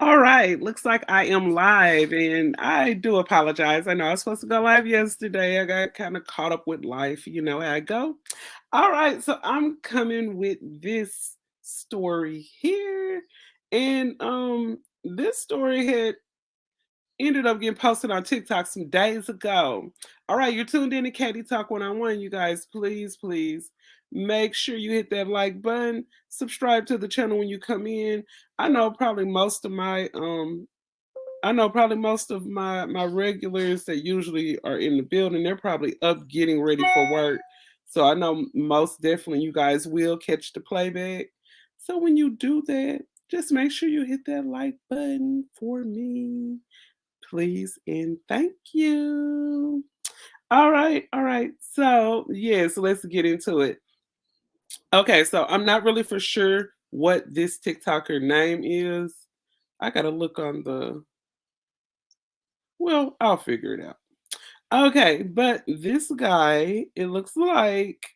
All right, looks like I am live, and I do apologize. I know I was supposed to go live yesterday. I got kind of caught up with life, you know how I go. All right, so I'm coming with this story here, and this story had ended up getting posted on TikTok some days ago. All right, you're tuned in to Katie Talk One on One. You guys, please make sure you hit that like button. Subscribe to the channel when you come in. I know probably most of my my regulars that usually are in the building, they're probably up getting ready for work. So I know most definitely you guys will catch the playback. So when you do that, just make sure you hit that like button for me, please, and thank you. All right. So yes, let's get into it. Okay, so I'm not really for sure what this TikToker name is. I gotta look on the. Well, I'll figure it out. Okay, but this guy, it looks like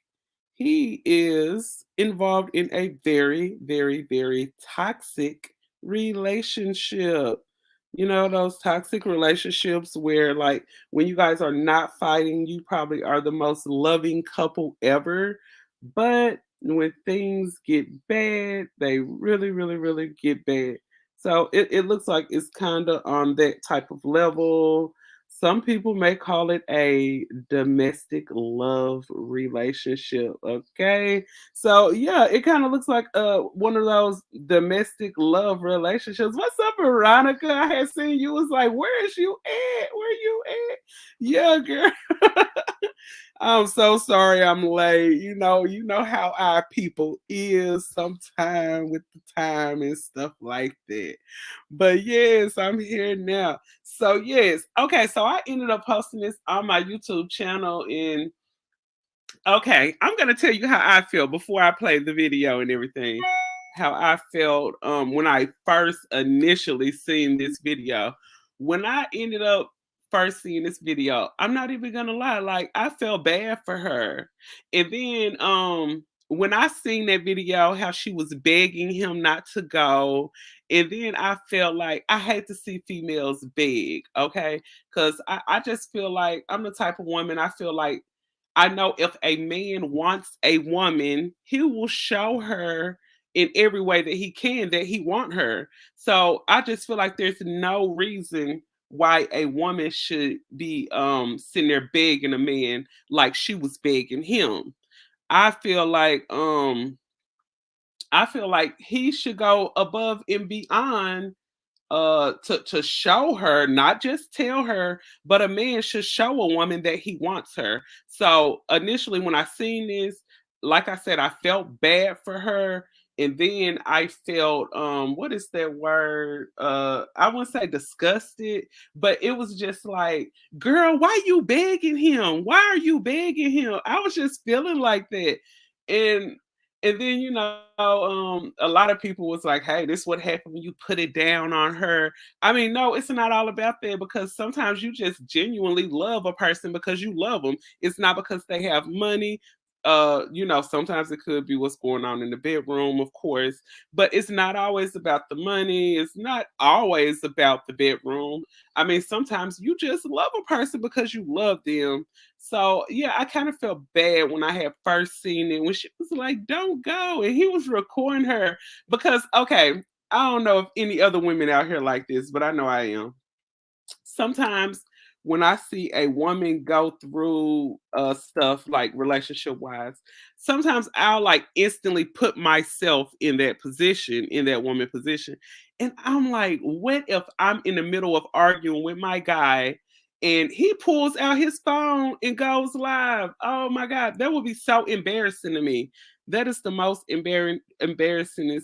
he is involved in a very toxic relationship. You know, those toxic relationships where, like, when you guys are not fighting, you probably are the most loving couple ever. But when things get bad, they really get bad. So it looks like it's kind of on that type of level. Some people may call it a domestic love relationship. Okay. So yeah, it kind of looks like one of those domestic love relationships. What's up, Veronica? I had seen you was like, where is you at? Where you at? Yeah, girl. I'm so sorry I'm late. You know how our people is sometime with the time and stuff like that. But yes, I'm here now. So yes, okay. So I ended up posting this on my YouTube channel, and okay, I'm gonna tell you how I feel before I play the video and everything. How I felt when I first initially seen this video. When I ended up first seeing this video, I'm not even gonna lie, like I felt bad for her. And then when I seen that video, how she was begging him not to go, and then I felt like I hate to see females beg, okay? Because I just feel like I'm the type of woman I feel like I know if a man wants a woman, he will show her in every way that he can that he want her. So I just feel like there's no reason why a woman should be sitting there begging a man like she was begging him. I feel like he should go above and beyond to show her, not just tell her, but a man should show a woman that he wants her. So initially when I seen this, like I said, I felt bad for her, and then I felt what is that word, I wouldn't say disgusted, but it was just like, girl, why you begging him, why are you begging him? I was just feeling like that. And then, a lot of people was like, hey, this what happened when you put it down on her. I mean, no, it's not all about that, because sometimes you just genuinely love a person because you love them. It's not because they have money. Sometimes it could be what's going on in the bedroom, of course, but it's not always about the money. It's not always about the bedroom. I mean, sometimes you just love a person because you love them. So yeah, I kind of felt bad when I had first seen it when she was like, "Don't go," and he was recording her because okay, I don't know if any other women out here like this, but I know I am. Sometimes when I see a woman go through stuff like relationship wise, sometimes I'll like instantly put myself in that position, in that woman position. And I'm like, what if I'm in the middle of arguing with my guy and he pulls out his phone and goes live? Oh my God, that would be so embarrassing to me. That is the most embarrassing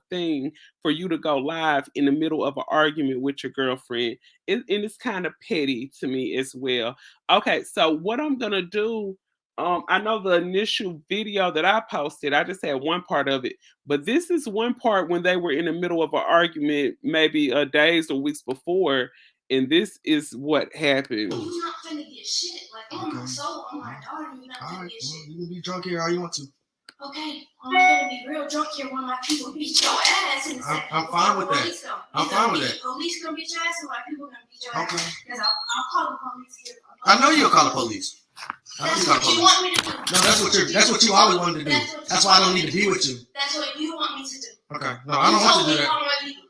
thing, for you to go live in the middle of an argument with your girlfriend. And it's kind of petty to me as well. Okay, so what I'm gonna do, I know the initial video that I posted, I just had one part of it, but this is one part when they were in the middle of an argument, maybe days or weeks before, and this is what happened. You not finna get shit. Like, on my soul, on my daughter, you not finna get shit. You can be drunk here all you want to. Okay, I'm gonna be real drunk here when my people beat your ass in a second. I'm fine with that. I'm fine with that. Police gonna beat your ass and my people gonna beat your ass. Because I'll call the police here. I know you'll call the police. That's what you want me to do. No, that's what you always wanted to do. That's why I don't need to be with you. That's what you want me to do. Okay. No, I don't want to do that.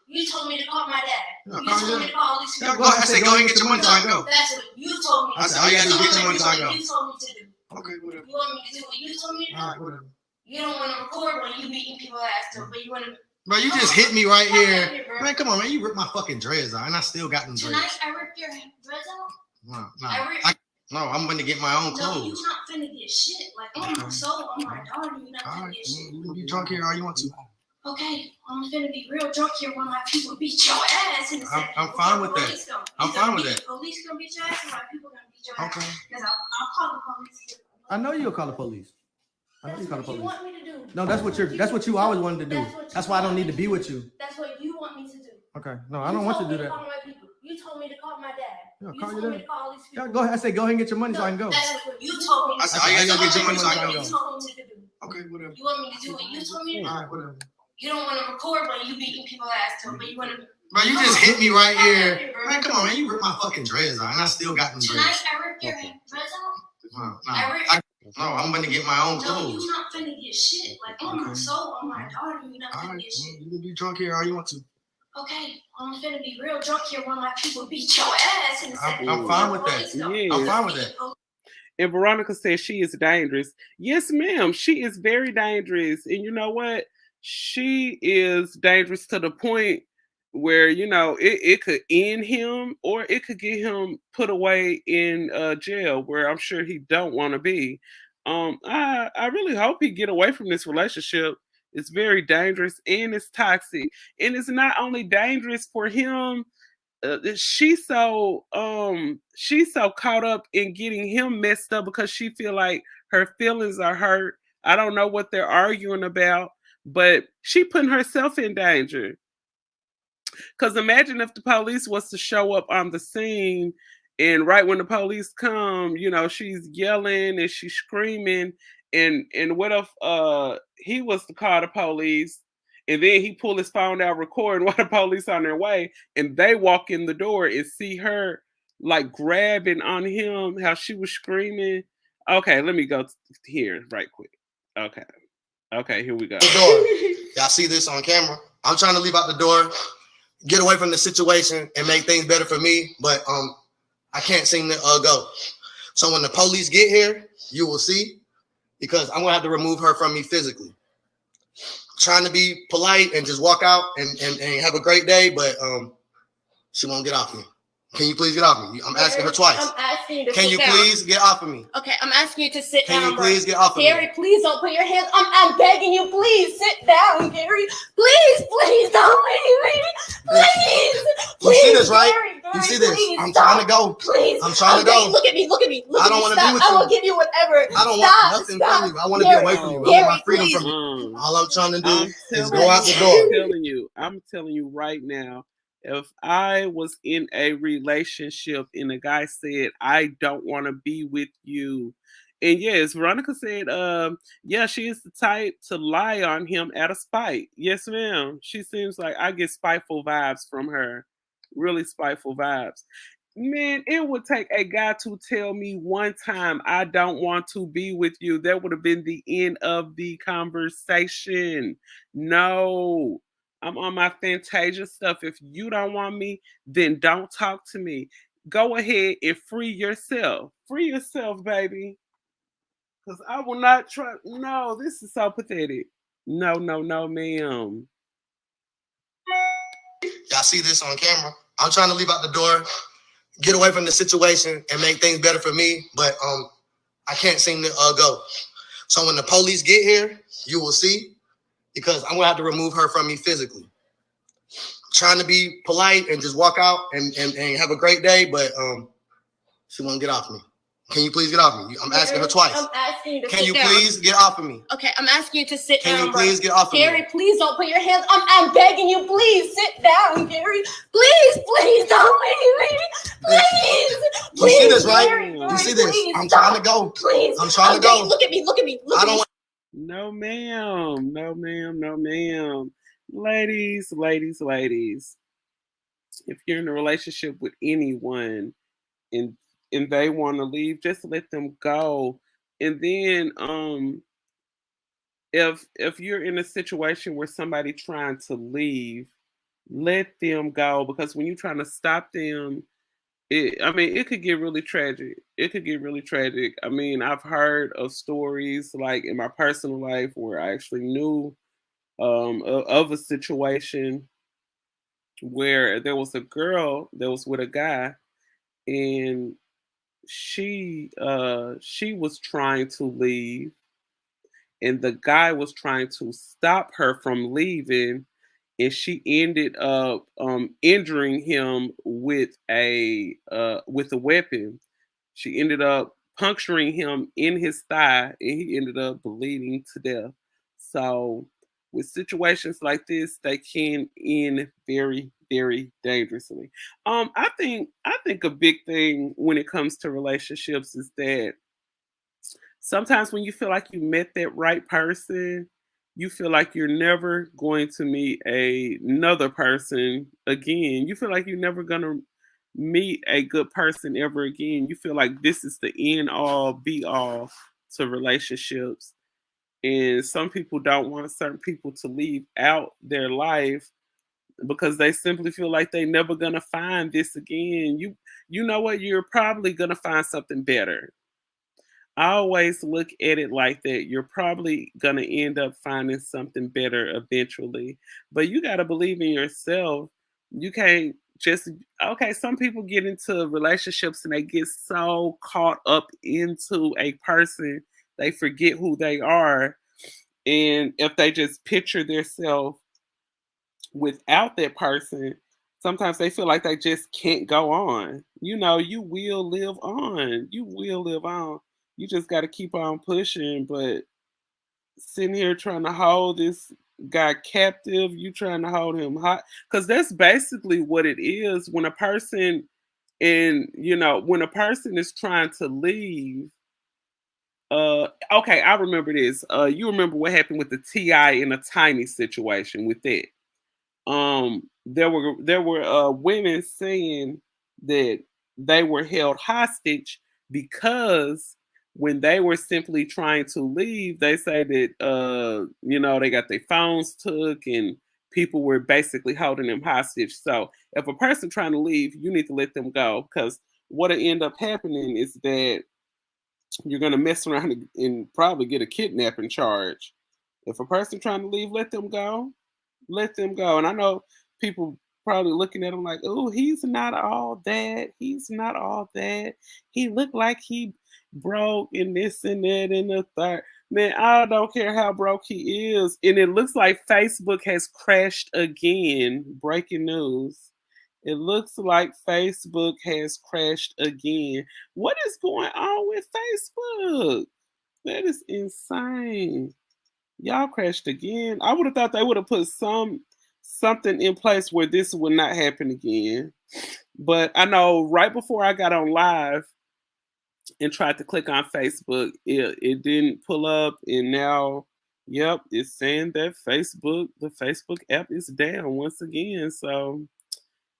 You told me to call my dad. You told me to call these people. I said go ahead and get your money so I go. That's what you told me. I said all you gotta do is get your money so I go. You told me to do. Okay, whatever. You want me to do what you told me to do? All right, whatever. You don't want to record when you beating people ass too, but you want to. Bro, you just hit me right here. Man, come on, man. You ripped my fucking dreads out, and I still got them dreads. Tonight, I ripped your dreads out? No, I'm going to get my own clothes. No, you're not finna get shit. Like, on my soul, on my daughter, you're not finna get shit. You can be drunk here all you want to. Okay, I'm finna be real drunk here when my people beat your ass in a second. I'm fine with that. I'm fine with that. Police gonna beat your ass and my people gonna beat your ass. Okay. Because I'll call the police here. I know you'll call the police. I know you call the police. That's what you want me to do. No, that's what you always wanted to do. That's why I don't need to be with you. That's what you want me to do. Okay. No, I don't want you to do that. You told me to call my dad. Yeah, you told me to call these people. Yeah, go ahead. I said go ahead and get your money so I can go. That's what you told me. I said I gotta get your money so I can go. You told me to do. Okay, whatever. You want me to do what you told me to do? All right, whatever. You don't want to record when you beating people ass too, but you want to. Bro, you just hit me right here. Man, come on, man. You ripped my fucking dreads out, and I still got them dreads. Tonight, I ripped your dreads out? No, I'm going to get my own clothes. No, you're not finna get shit. Like, on my soul, on my daughter, you're not finna get shit. You can be drunk here all you want to. Okay, I'm finna be real drunk here when my people beat your ass in a second. I'm fine with that. Yeah. I'm fine with that. And Veronica says she is dangerous. Yes, ma'am. She is very dangerous. And you know what? She is dangerous to the point where, you know, it could end him or it could get him put away in jail where I'm sure he don't want to be. I really hope he get away from this relationship. It's very dangerous and it's toxic. And it's not only dangerous for him, she's so caught up in getting him messed up because she feel like her feelings are hurt. I don't know what they're arguing about, but she putting herself in danger. Because imagine if the police was to show up on the scene and right when the police come, you know, she's yelling and she's screaming. And what if he was to call the police and then he pull his phone out recording while the police on their way and they walk in the door and see her like grabbing on him, how she was screaming. Okay, let me go here right quick. Okay, here we go. The door. Y'all see this on camera? I'm trying to leave out the door, get away from the situation and make things better for me, but I can't seem to go. So when the police get here, you will see, because I'm gonna have to remove her from me physically. Trying to be polite and just walk out and have a great day, but she won't get off me. Can you please get off me? I'm asking her twice. I'm asking you to Can you down. Please get off of me? Okay, I'm asking you to sit down. Can you please get off of me? Gary, please don't put your hands. I'm begging you, please sit down, Gary. Please don't leave me. Please. You see this, right? Gary, you see this? I'm trying to go. Please. I'm trying to go. Look at me. I don't want to be with you. I will give you whatever. I don't want nothing from you. I want to be away from you. I want my freedom from you. All I'm trying to do is go out the door. I'm telling you right now. If I was in a relationship and a guy said, I don't want to be with you. And yes, Veronica said, yeah, she is the type to lie on him out of spite. Yes, ma'am. She seems like I get spiteful vibes from her. Really spiteful vibes. Man, it would take a guy to tell me one time, I don't want to be with you. That would have been the end of the conversation. No. I'm on my Fantasia stuff. If you don't want me, then don't talk to me. Go ahead and free yourself. Free yourself, baby. Because I will not try. No, this is so pathetic. No, ma'am. Y'all see this on camera? I'm trying to leave out the door, get away from the situation and make things better for me, but I can't seem to go. So when the police get here, you will see. Because I'm gonna have to remove her from me physically. Trying to be polite and just walk out and have a great day, but she won't get off me. Can you please get off me? I'm asking her twice. I'm asking you to Can you down. Please get off of me? Okay, I'm asking you to sit down. Can you please get off of me? Gary, please don't put your hands. I'm begging you, please sit down, Gary. Please don't leave me. Please. You see this, right? Gary, you see this? Please, I'm trying to go. Please. I'm trying to go. Look at me. I don't want No, ma'am. No, ma'am. No, ma'am. Ladies, ladies, ladies. If you're in a relationship with anyone and they want to leave, just let them go. And then if you're in a situation where somebody trying to leave, let them go, because when you're trying to stop them, I mean, it could get really tragic. It could get really tragic. I mean, I've heard of stories like in my personal life where I actually knew of a situation where there was a girl that was with a guy, and she was trying to leave, and the guy was trying to stop her from leaving, and she ended up injuring him with a weapon. She ended up puncturing him in his thigh, and he ended up bleeding to death. So, with situations like this, they can end very, very dangerously. I think a big thing when it comes to relationships is that sometimes when you feel like you met that right person, you feel like you're never going to meet another person again. You feel like you're never gonna meet a good person ever again. You feel like this is the end all be all to relationships. And some people don't want certain people to leave out their life because they simply feel like they never gonna find this again. You know what? You're probably gonna find something better. I always look at it like that. You're probably going to end up finding something better eventually. But you got to believe in yourself. You can't just, okay, some people get into relationships and they get so caught up into a person, they forget who they are. And if they just picture themselves without that person, sometimes they feel like they just can't go on. You know, you will live on. You will live on. You just got to keep on pushing. But sitting here trying to hold this guy captive, you trying to hold him hot, because that's basically what it is when a person, and when a person is trying to leave. Okay, I remember this. You remember what happened with the Ti in a Tiny situation with that? There were women saying that they were held hostage because when they were simply trying to leave, they say that they got their phones took, and people were basically holding them hostage. So if a person trying to leave, you need to let them go, because what'll end up happening is that you're gonna mess around and probably get a kidnapping charge. If a person trying to leave, let them go. Let them go. And I know people probably looking at him like, oh, he's not all that. He's not all that. He looked like he broke and this and that and the third. Man, I don't care how broke he is. And it looks like Facebook has crashed again. Breaking news. It looks like Facebook has crashed again. What is going on with Facebook? That is insane. Y'all crashed again. I would have thought they would have put something in place where this would not happen again. But I know right before I got on live and tried to click on Facebook, it didn't pull up, and now, yep, it's saying that the Facebook app is down once again. So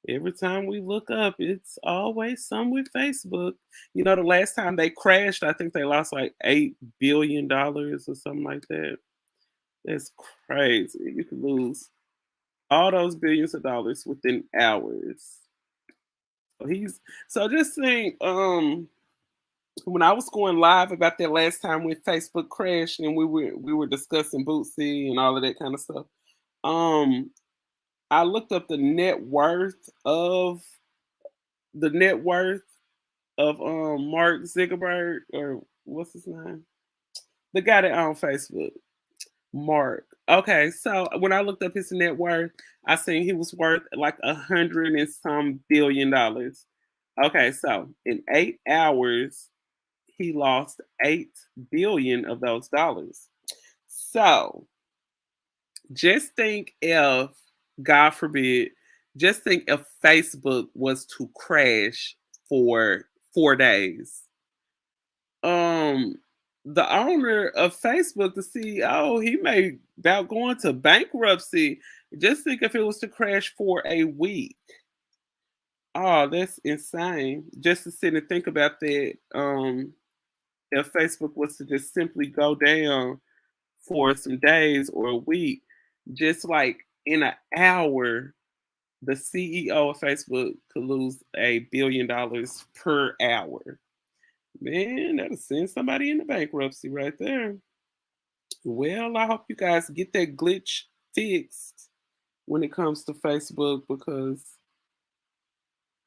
every time we look up, it's always some with Facebook. The last time they crashed, I think they lost like $8 billion or something like that. That's crazy. You could lose all those billions of dollars within hours. So just think, when I was going live about that last time when Facebook crashed and we were discussing Bootsy and all of that kind of stuff. Um, I looked up the net worth of Mark Zuckerberg, or what's his name? The guy that owns Facebook. Mark. Okay, so when I looked up his net worth, I seen he was worth like 100 and some billion dollars. Okay, so in 8 hours, he lost 8 billion of those dollars. So just think if, God forbid, just think if Facebook was to crash for 4 days. Um the owner of Facebook, the CEO, he may about going to bankruptcy. Just think if it was to crash for a week. Oh, that's insane. Just to sit and think about that. If Facebook was to just simply go down for some days or a week, just like in an hour, the CEO of Facebook could lose $1 billion per hour. Man, that'll send somebody into bankruptcy right there. Well, I hope you guys get that glitch fixed when it comes to Facebook because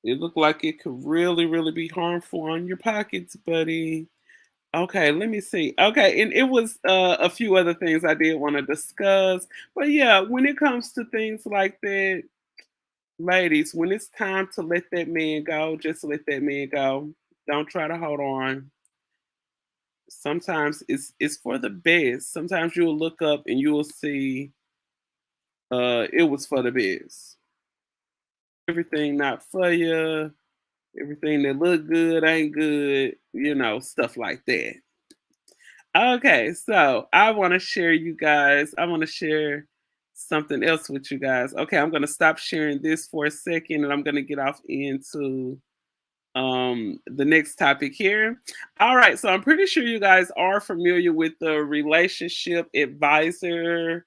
it looked like it could really, really be harmful on your pockets, buddy. Okay, let me see. Okay, and it was a few other things I did want to discuss. But yeah, when it comes to things like that, ladies, when it's time to let that man go, just let that man go. Don't try to hold on. Sometimes it's for the best. Sometimes you'll look up and you'll see it was for the best. Everything not for you, everything that look good ain't good, stuff like that. Okay, so I want to share something else with you guys. Okay, I'm going to stop sharing this for a second and I'm going to get off into the next topic here. All right, so I'm pretty sure you guys are familiar with the relationship advisor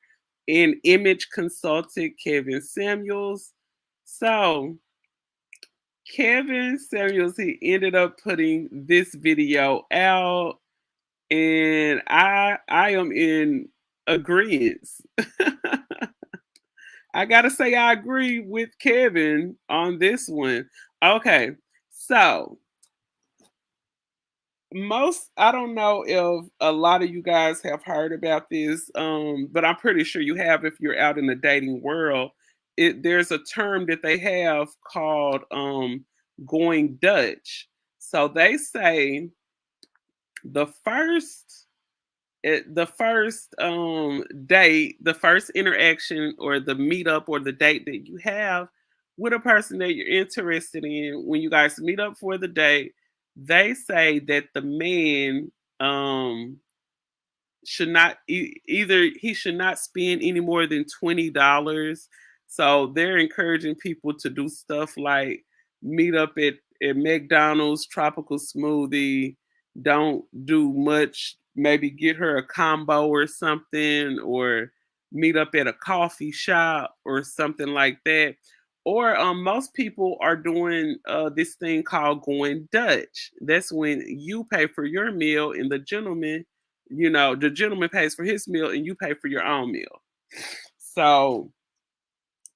and image consultant Kevin Samuels. So Kevin Samuels, he ended up putting this video out, and I am in agreement. I gotta say I agree with Kevin on this one. Okay, so I don't know if a lot of you guys have heard about this, but I'm pretty sure you have if you're out in the dating world. There's a term that they have called going Dutch. So they say the first the first date, the first interaction or the meetup or the date that you have with a person that you're interested in, when you guys meet up for the date, they say that the man should not either he should not spend any more than $20. So they're encouraging people to do stuff like meet up at McDonald's, tropical smoothie. Don't do much. Maybe get her a combo or something, or meet up at a coffee shop or something like that. Or most people are doing this thing called going Dutch. That's when you pay for your meal and the gentleman pays for his meal and you pay for your own meal. So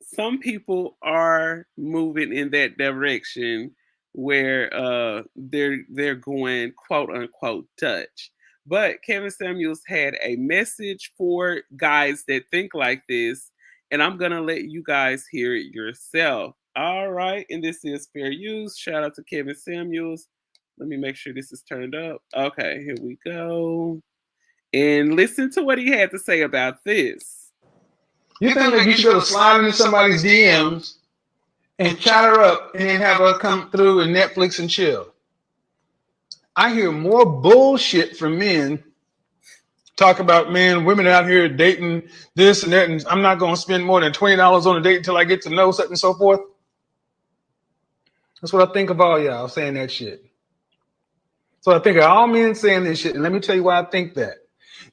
some people are moving in that direction where they're going quote unquote Dutch. But Kevin Samuels had a message for guys that think like this, and I'm gonna let you guys hear it yourself. All right, and this is fair use. Shout out to Kevin Samuels. Let me make sure this is turned up. Okay, here we go. And listen to what he had to say about this. You think that you should be able to slide into somebody's DMs and chat her up and then have her come through and Netflix and chill? I hear more bullshit from men talk about, man, women out here dating this and that, and I'm not going to spend more than $20 on a date until I get to know such and so forth. That's what I think of all y'all saying that shit. So I think of all men saying this shit, and let me tell you why I think that.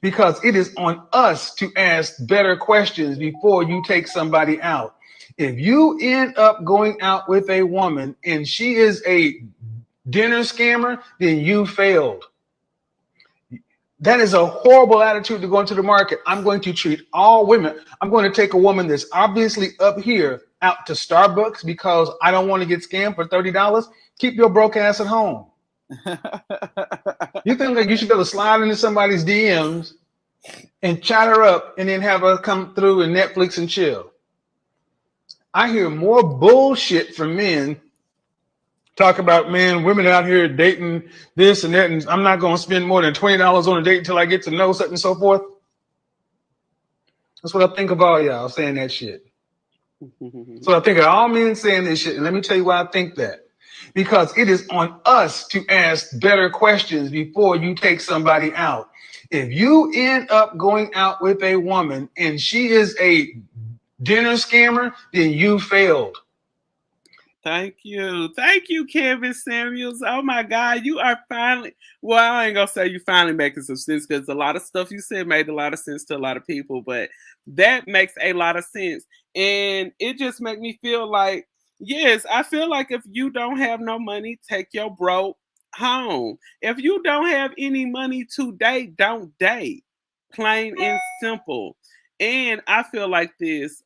Because it is on us to ask better questions before you take somebody out. If you end up going out with a woman and she is a dinner scammer, then you failed. That is a horrible attitude to go into the market. I'm going to treat all women. I'm going to take a woman that's obviously up here out to Starbucks because I don't want to get scammed for $30. Keep your broke ass at home. You think that you should be able to slide into somebody's DMs and chat her up and then have her come through and Netflix and chill? I hear more bullshit from men talk about, man, women out here dating this and that, and I'm not going to spend more than $20 on a date until I get to know such and so forth. That's what I think of all y'all saying that shit. So I think of all men saying this shit, and let me tell you why I think that. Because it is on us to ask better questions before you take somebody out. If you end up going out with a woman and she is a dinner scammer, then you failed. Thank you. Thank you, Kevin Samuels. Oh my God, you are finally, well, I ain't gonna say you finally making some sense because a lot of stuff you said made a lot of sense to a lot of people, but that makes a lot of sense. And it just made me feel like, yes, I feel like if you don't have no money, take your bro home. If you don't have any money to date, don't date. Plain and simple. And I feel like this,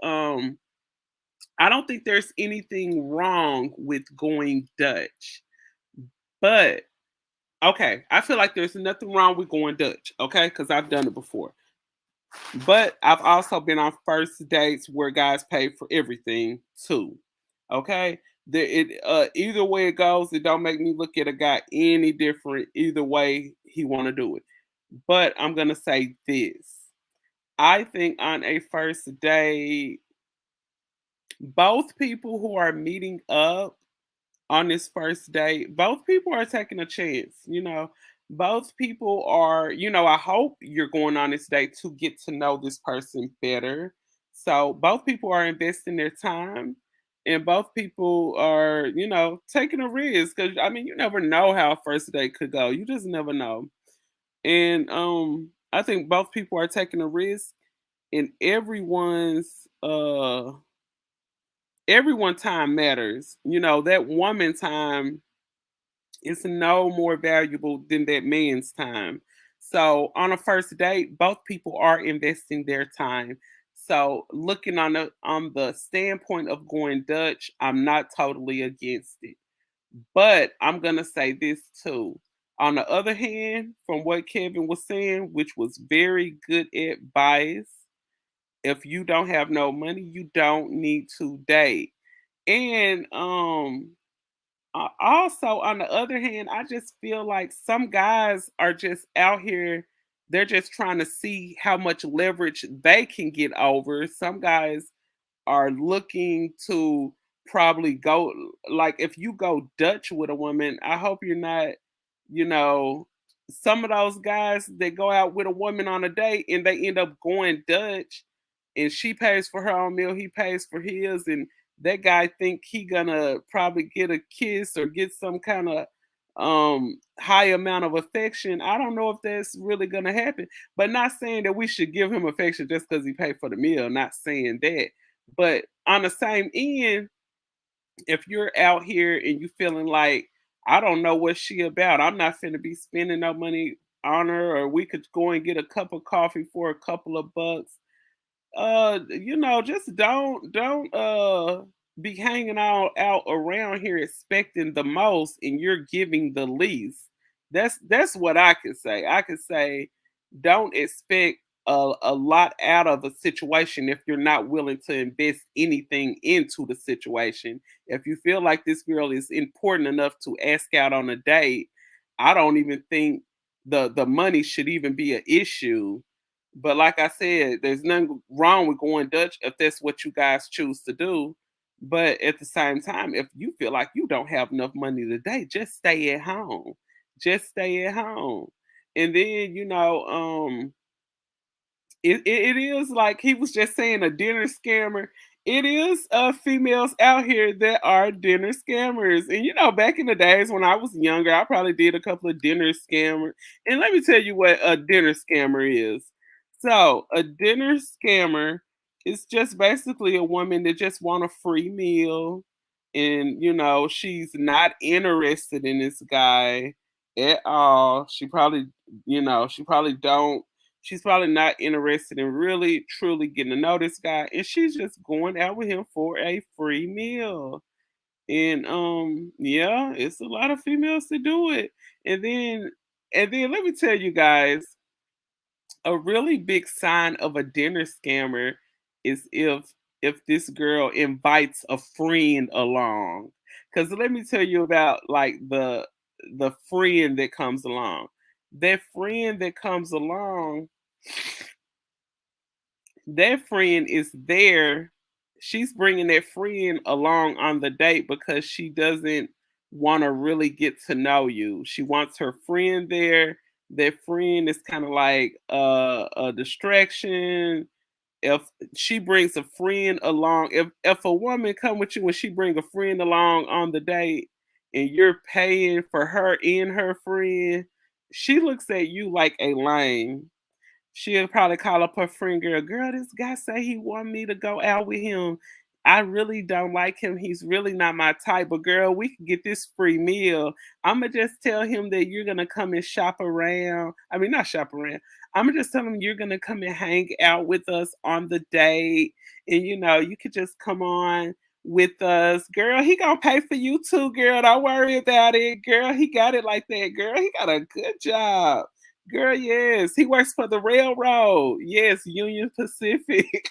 I don't think there's anything wrong with going Dutch, but okay, I feel like there's nothing wrong with going Dutch, okay, because I've done it before. But I've also been on first dates where guys pay for everything too, okay. Either way it goes, it don't make me look at a guy any different. Either way he want to do it, but I'm gonna say this: I think on a first date, both people who are meeting up on this first date, both people are taking a chance, you know. Both people are, you know, I hope you're going on this date to get to know this person better. So both people are investing their time and both people are, you know, taking a risk because I mean you never know how a first date could go. You just never know. And I think both people are taking a risk and everyone time matters. You know, that woman time is no more valuable than that man's time. So on a first date, both people are investing their time. So looking on the standpoint of going Dutch, I'm not totally against it. But I'm gonna say this too. On the other hand, from what Kevin was saying, which was very good advice, if you don't have no money, you don't need to date. And also, on the other hand, I just feel like some guys are just out here, they're just trying to see how much leverage they can get over. Some guys are looking to probably go, like if you go Dutch with a woman, I hope you're not, you know, some of those guys that go out with a woman on a date and they end up going Dutch and she pays for her own meal, he pays for his, and that guy think he gonna probably get a kiss or get some kind of high amount of affection. I don't know if that's really gonna happen. But not saying that we should give him affection just because he paid for the meal, not saying that. But on the same end, if you're out here and you feeling like I don't know what she about, I'm not finna be spending no money on her, or we could go and get a cup of coffee for a couple of bucks, you know, just don't be hanging all out around here expecting the most and you're giving the least. That's what I could say. I could say don't expect a lot out of a situation if you're not willing to invest anything into the situation. If you feel like this girl is important enough to ask out on a date, I don't even think the money should even be an issue. But like I said, there's nothing wrong with going Dutch if that's what you guys choose to do. But at the same time, if you feel like you don't have enough money today, just stay at home. Just stay at home. And then, you know, it is like he was just saying a dinner scammer. It is females out here that are dinner scammers. And you know, back in the days when I was younger, I probably did a couple of dinner scammers. And let me tell you what a dinner scammer is. So a dinner scammer is just basically a woman that just want a free meal. And you know, she's not interested in this guy at all. She probably, you know, she's probably not interested in really truly getting to know this guy and she's just going out with him for a free meal. And yeah, it's a lot of females to do it. And then let me tell you guys, a really big sign of a dinner scammer is if this girl invites a friend along. Cuz let me tell you about like the friend that comes along. That friend that comes along, that friend is there. She's bringing that friend along on the date because she doesn't want to really get to know you. She wants her friend there. That friend is kind of like a distraction. If she brings a friend along, if a woman come with you and she bring a friend along on the date and you're paying for her and her friend, she looks at you like a lame. She'll probably call up her friend girl, girl, this guy say he want me to go out with him. I really don't like him. He's really not my type. But girl, we can get this free meal. I'ma just tell him that you're gonna come and shop around. I mean, not shop around. I'ma just tell him you're gonna come and hang out with us on the date. And you could just come on with us. Girl, he gonna pay for you too, girl. Don't worry about it. Girl, he got it like that. Girl, he got a good job. Girl, yes. He works for the railroad. Yes, Union Pacific.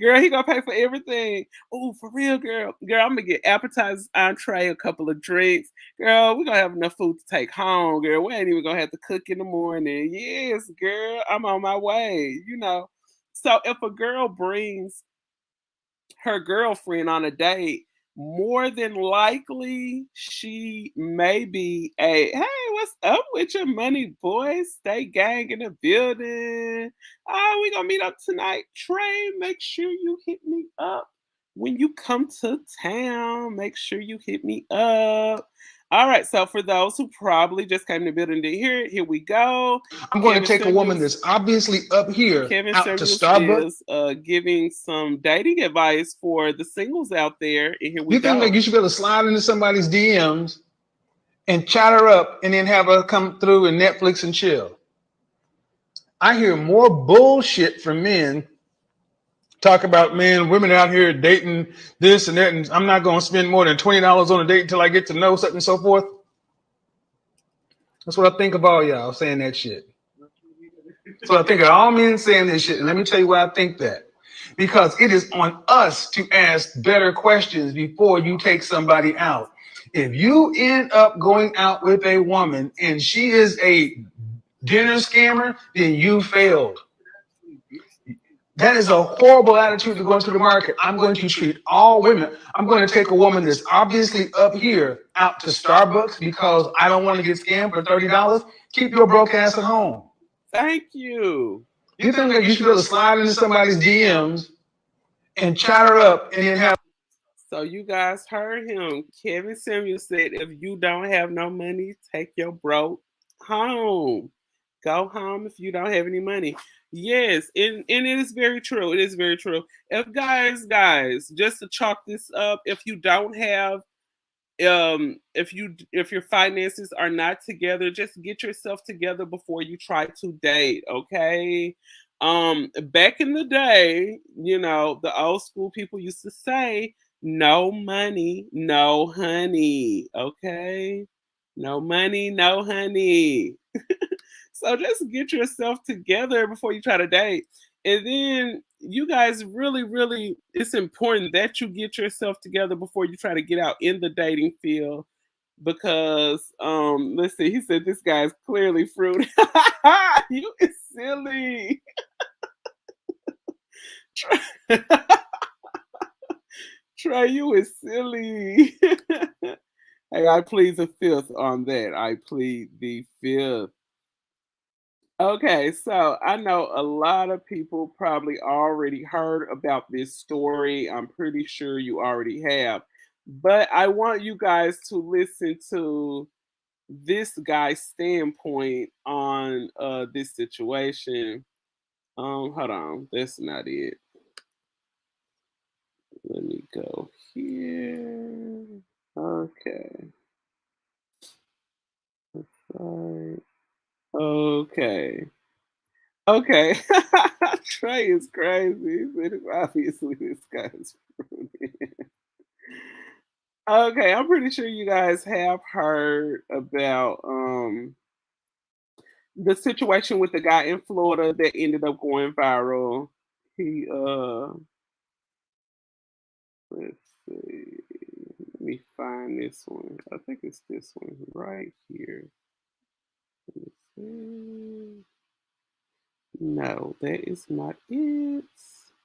Girl, he gonna pay for everything. Oh, for real, girl. Girl, I'm gonna get appetizers, entree, a couple of drinks. Girl, we gonna have enough food to take home, girl. We ain't even gonna have to cook in the morning. Yes, girl, I'm on my way. So if a girl brings her girlfriend on a date, more than likely she may be a hey, what's up with your money, boys? Stay gang in the building. Oh, we gonna meet up tonight. Trey, make sure you hit me up when you come to town. Make sure you hit me up. All right, so for those who probably just came to the building to hear it, here we go. I'm going to Kevin take a woman Samuels that's obviously up here Kevin out to Samuels Starbucks. is giving some dating advice for the singles out there, and here we You think that go. you should be able to slide into somebody's DMs and chat her up and then have her come through and Netflix and chill? I hear more bullshit from men talk about, man, women out here dating this and that, and I'm not going to spend more than $20 on a date until I get to know such and so forth. That's what I think of all y'all saying that shit. So I think of all men saying this shit, and let me tell you why I think that. Because it is on us to ask better questions before you take somebody out. If you end up going out with a woman and she is a dinner scammer, then you failed. That is a horrible attitude to go into the market. I'm going to treat all women. I'm going to take a woman that's obviously up here out to Starbucks because I don't want to get scammed for $30. Keep your broke ass at home. Thank you. You think that you should be able to slide into somebody's DMs and chat her up and then have. So you guys heard him. Kevin Samuels said, if you don't have no money, take your broke home. Go home if you don't have any money. Yes, and it is very true. It is very true. If guys, just to chalk this up, if you don't have if your finances are not together, just get yourself together before you try to date, okay? Back in the day, the old school people used to say, no money, no honey, okay? No money, no honey. So just get yourself together before you try to date. And then you guys really, really, it's important that you get yourself together before you try to get out in the dating field. Because let's see, he said this guy's clearly fruit. You is silly. Trey, you is silly. Hey, I plead the fifth on that. I plead the fifth. Okay, so I know a lot of people probably already heard about this story. I'm pretty sure you already have. But I want you guys to listen to this guy's standpoint on this situation. Hold on, that's not it. Let me go here. Okay. Right. Okay. Okay. Trey is crazy. But obviously this guy's rude. Okay, I'm pretty sure you guys have heard about the situation with the guy in Florida that ended up going viral. He let's see. Let me find this one. I think it's this one right here. Let's see. No, that is not it.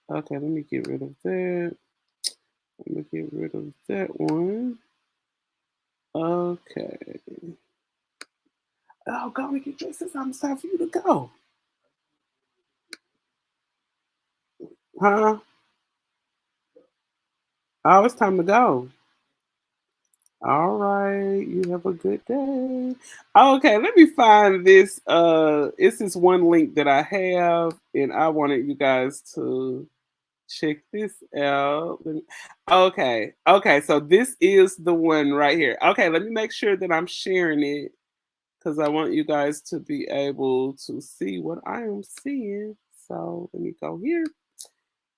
Okay, let me get rid of that. Let me get rid of that one. Okay. Oh, go and get dressed. It's almost time for you to go. Huh? Oh, it's time to go. All right. You have a good day. Okay, let me find this. It's this one link that I have, and I wanted you guys to check this out. Okay. Okay, so this is the one right here. Okay, let me make sure that I'm sharing it because I want you guys to be able to see what I am seeing. So let me go here.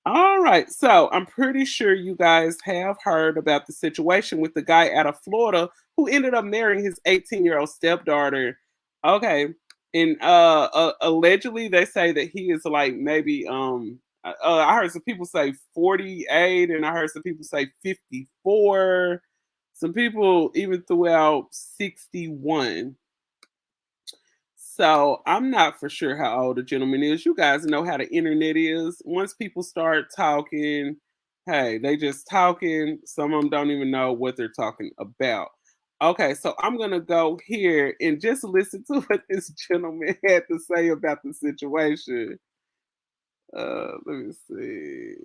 All right. So I'm pretty sure you guys have heard about the situation with the guy out of Florida who ended up marrying his 18-year-old stepdaughter. Okay. And allegedly they say that he is like maybe I heard some people say 48 and I heard some people say 54. Some people even threw out 61. So I'm not for sure how old the gentleman is. You guys know how the internet is. Once people start talking, hey, they just talking. Some of them don't even know what they're talking about. Okay, so I'm gonna go here and just listen to what this gentleman had to say about the situation. Let me see.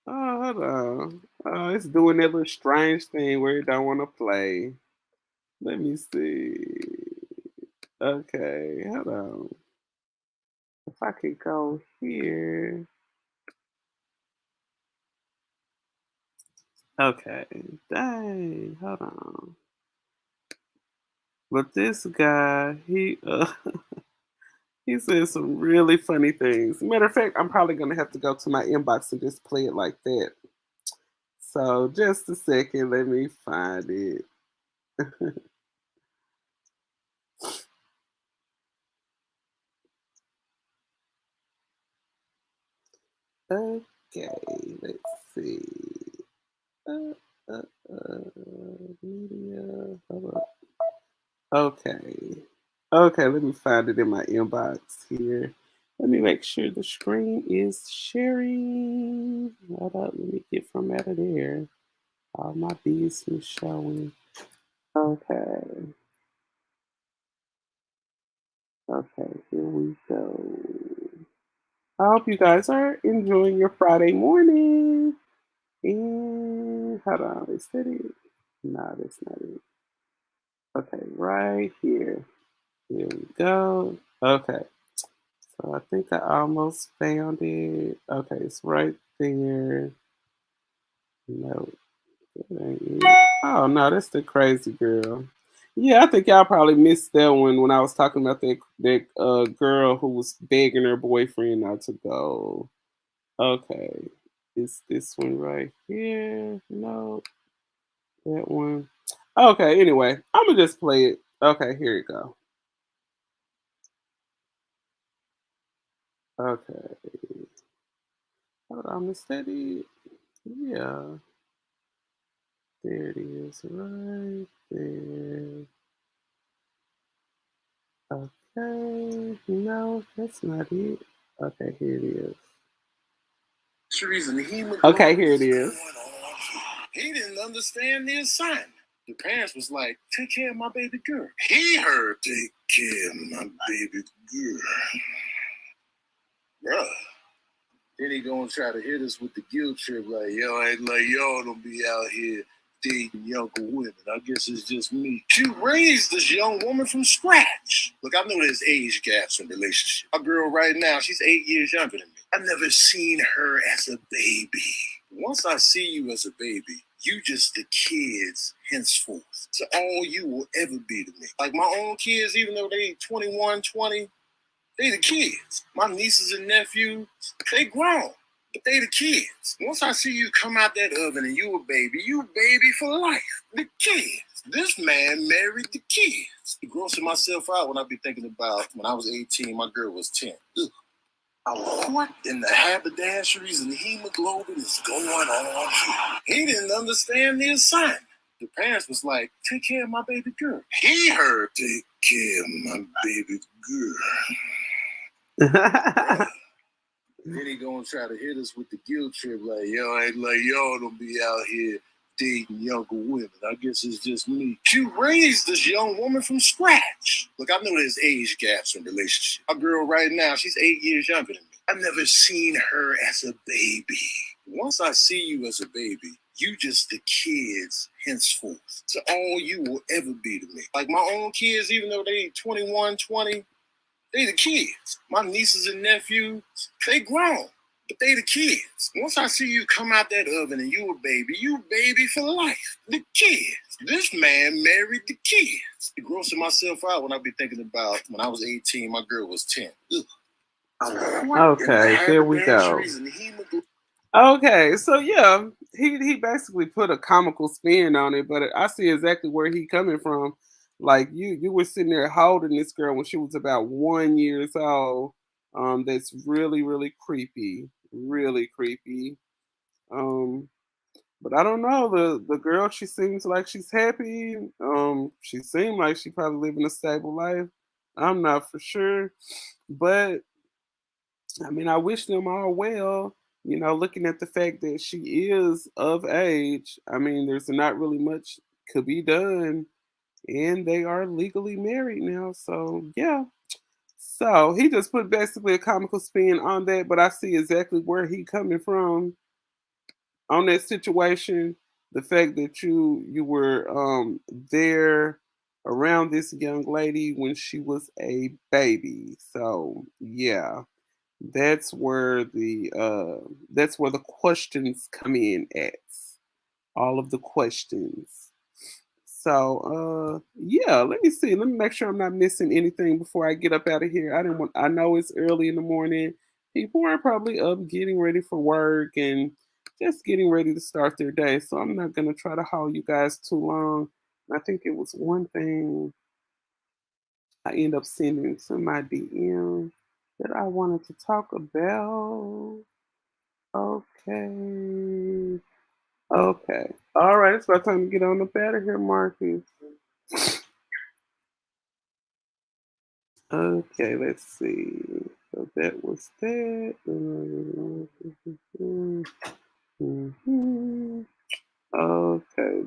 Oh, hold on. Oh, it's doing that little strange thing where it don't want to play. Let me see. Okay, hold on. If I could go here. Okay, dang, hold on. But this guy, he says some really funny things. Matter of fact, I'm probably gonna have to go to my inbox and just play it like that. So just a second, let me find it. Okay, let's see. Uh, uh, media. Hold up. Okay. Okay, let me find it in my inbox here. Let me make sure the screen is sharing. Hold up, let me get from out of there. All my business showing. Okay. Okay, here we go. I hope you guys are enjoying your Friday morning. And hold on, is that it? No, that's not it. Okay, right here. Here we go. Okay. So I think I almost found it. Okay, it's right there. No, that ain't it. Oh no, that's the crazy girl. Yeah, I think y'all probably missed that one when I was talking about that girl who was begging her boyfriend not to go. Okay, it's this one right here. No, that one. Okay, anyway, I'm gonna just play it. Okay, here you go. Okay, hold on, is that it? Yeah. There it is, right there. Okay, no, that's not it. Okay, here it is. Okay, here it is. He didn't understand the assignment. The parents was like, take care of my baby girl. He heard, take care of my baby girl. Bruh. Then he gonna try to hit us with the guilt trip, like, yo, ain't like y'all don't be out here dating younger women. I guess it's just me. She raised this young woman from scratch. Look, I know there's age gaps in relationships. My girl right now, she's 8 years younger than me. I've never seen her as a baby. Once I see you as a baby, you just the kids henceforth. It's all you will ever be to me. Like my own kids, even though they 21, 20, they the kids. My nieces and nephews, they grown, but they the kids. Once I see you come out that oven and you a baby for life. The kids. This man married the kids. It grossing myself out when I be thinking about when I was 18, my girl was 10. Ugh. What in the haberdasheries and hemoglobin is going on here? He didn't understand the assignment. The parents was like, take care of my baby girl. He heard, take care of my baby girl. Then he gonna try to hit us with the guilt trip, like, yo, ain't like y'all don't be out here dating younger women. I guess it's just me. You raised this young woman from scratch. Look, I know there's age gaps in relationships. My girl right now, she's 8 years younger than me. I've never seen her as a baby. Once I see you as a baby, you just the kids henceforth. So all you will ever be to me. Like my own kids, even though they 21, 20, they the kids. My nieces and nephews, they grown. But they the kids. Once I see you come out that oven and you a baby for life. The kids. This man married the kids. Grossing myself out when I be thinking about when I was 18, my girl was 10. Ugh. Okay, there we go. Okay, so yeah, he basically put a comical spin on it, but I see exactly where he coming from. Like you were sitting there holding this girl when she was about 1 years old. That's really creepy, really creepy. Um, but I don't know the girl. She seems like she's happy. She seemed like she probably living a stable life. I'm not for sure, but I mean, I wish them all well. Looking at the fact that she is of age, I mean, there's not really much could be done, and they are legally married now. So yeah. So he just put basically a comical spin on that, but I see exactly where he coming from on that situation. The fact that you were there around this young lady when she was a baby. So yeah. That's where the questions come in at. All of the questions. So yeah, let me see. Let me make sure I'm not missing anything before I get up out of here. I know it's early in the morning. People are probably up getting ready for work and just getting ready to start their day. So I'm not gonna try to hold you guys too long. I think it was one thing I end up sending to my DM that I wanted to talk about. Okay. Okay. All right. It's about time to get on up out of here, Marcus. Okay. Let's see. So that was that. Mhm. Okay.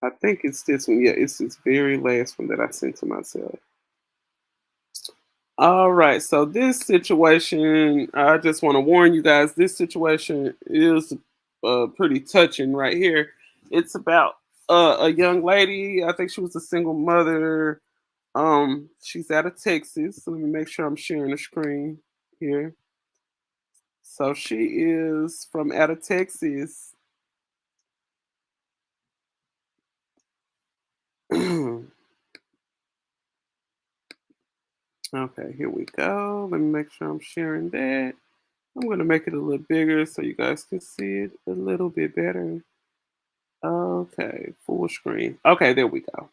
I think it's this one. Yeah, it's this very last one that I sent to myself. All right, so this situation, I just want to warn you guys, this situation is pretty touching right here. It's about a young lady, I think she was a single mother. She's out of Texas. So let me make sure I'm sharing the screen here. So she is from out of Texas. Okay, here we go. Let me make sure I'm sharing that. I'm going to make it a little bigger so you guys can see it a little bit better. Okay, full screen. Okay, there we go.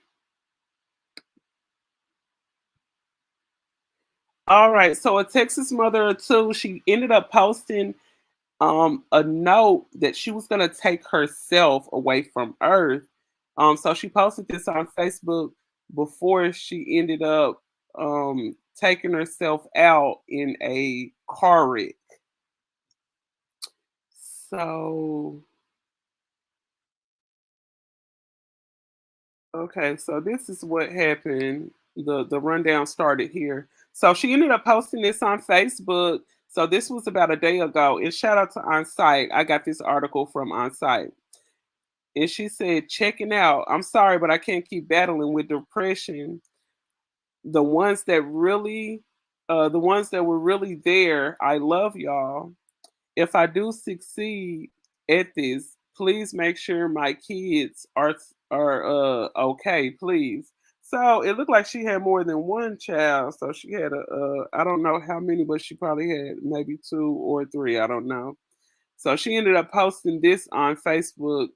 All right, so a Texas mother or two, she ended up posting a note that she was gonna take herself away from Earth. So she posted this on Facebook before she ended up taking herself out in a car wreck. So okay, so this is what happened. The rundown started here. So she ended up posting this on Facebook. So this was about a day ago. And shout out to Onsite. I got this article from Onsite. And she said, checking out. I'm sorry, but I can't keep battling with depression. The ones that really, the ones that were really there, I love y'all. If I do succeed at this, please make sure my kids are okay, please. So it looked like she had more than one child. So she had I don't know how many, but she probably had maybe two or three. I don't know. So she ended up posting this on Facebook